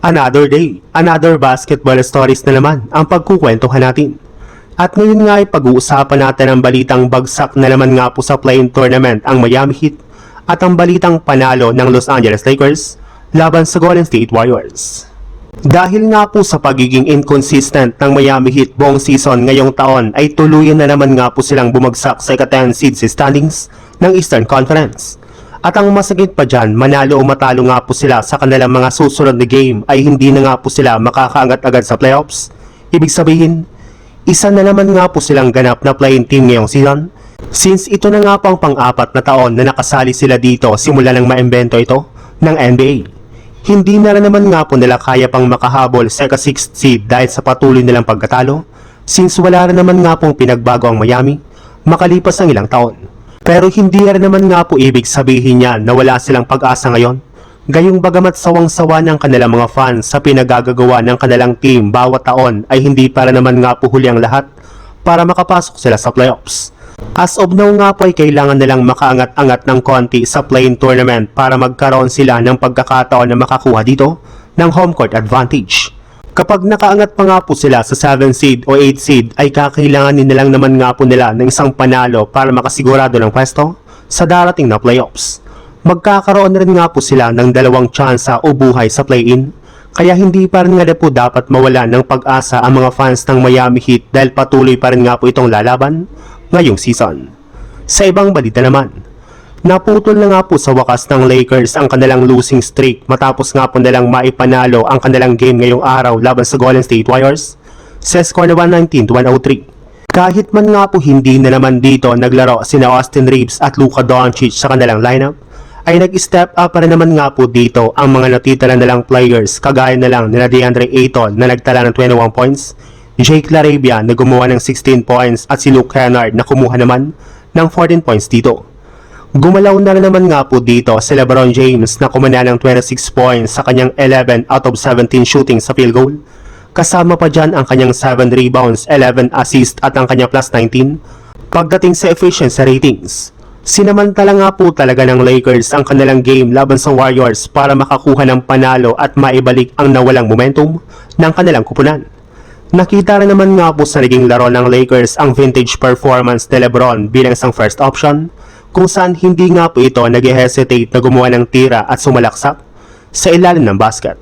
Another day, another basketball stories na naman ang pagkukwentuhan natin. At ngayon nga ay pag-uusapan natin ang balitang bagsak na naman nga po sa play-in tournament ang Miami Heat at ang balitang panalo ng Los Angeles Lakers laban sa Golden State Warriors. Dahil nga po sa pagiging inconsistent ng Miami Heat buong season ngayong taon ay tuluyan na naman nga po silang bumagsak sa ika-10 seed sa standings ng Eastern Conference. At ang masakit pa dyan, manalo o matalo nga po sila sa kanilang mga susunod na game ay hindi na nga po sila makakaangat agad sa playoffs. Ibig sabihin, isa na naman nga po silang ganap na play-in team ngayong season. Since ito na nga pang pang-apat na taon na nakasali sila dito simula nang maimbento ito ng NBA. Hindi na rin naman nga po nila kaya pang makahabol sa ika-6th seed dahil sa patuloy nilang pagkatalo. Since wala rin naman nga pong pinagbago ang Miami makalipas ang ilang taon. Pero hindi rin naman nga po ibig sabihin niya na wala silang pag-asa ngayon. Gayong bagamat sawang-sawa ng kanilang mga fans sa pinagagagawa ng kanilang team bawat taon ay hindi para naman nga po huli ang lahat para makapasok sila sa playoffs. As of now nga po ay kailangan nilang makaangat-angat ng konti sa play-in tournament para magkaroon sila ng pagkakataon na makakuha dito ng home court advantage. Kapag nakaangat pa nga po sila sa 7 seed o 8 seed ay kakailanganin nilang naman nga po nila ng isang panalo para makasigurado ng pwesto sa darating na playoffs. Magkakaroon rin nga po sila ng dalawang tsansa o buhay sa play-in. Kaya hindi pa rin nga po dapat mawala ng pag-asa ang mga fans ng Miami Heat dahil patuloy pa rin nga po itong lalaban ngayong season. Sa ibang balita naman, naputol na nga po sa wakas ng Lakers ang kanilang losing streak matapos nga po nilang maipanalo ang kanilang game ngayong araw laban sa Golden State Warriors sa score na 119-103. Kahit man nga po hindi na naman dito naglaro sina Austin Reeves at Luka Doncic sa kanilang lineup, ay nag-step up pa rin naman nga po dito ang mga natitira nilang players kagaya na lang nila DeAndre Ayton na nagtala ng 21 points, Jake LaRavia na gumawa ng 16 points at si Luke Kennard na kumuha naman ng 14 points dito. Gumalaw na rin naman nga po dito si LeBron James na kumana ng 26 points sa kanyang 11 out of 17 shooting sa field goal. Kasama pa dyan ang kanyang 7 rebounds, 11 assists at ang kanyang plus 19 pagdating sa efficiency ratings. Sinamantala nga po talaga ng Lakers ang kanilang game laban sa Warriors para makakuha ng panalo at maibalik ang nawalang momentum ng kanilang kupunan. Nakita rin naman nga po sa naging laro ng Lakers ang vintage performance ni LeBron bilang isang first option, kung saan hindi nga po ito nag-hesitate na gumawa ng tira at sumalaksak sa ilalim ng basket.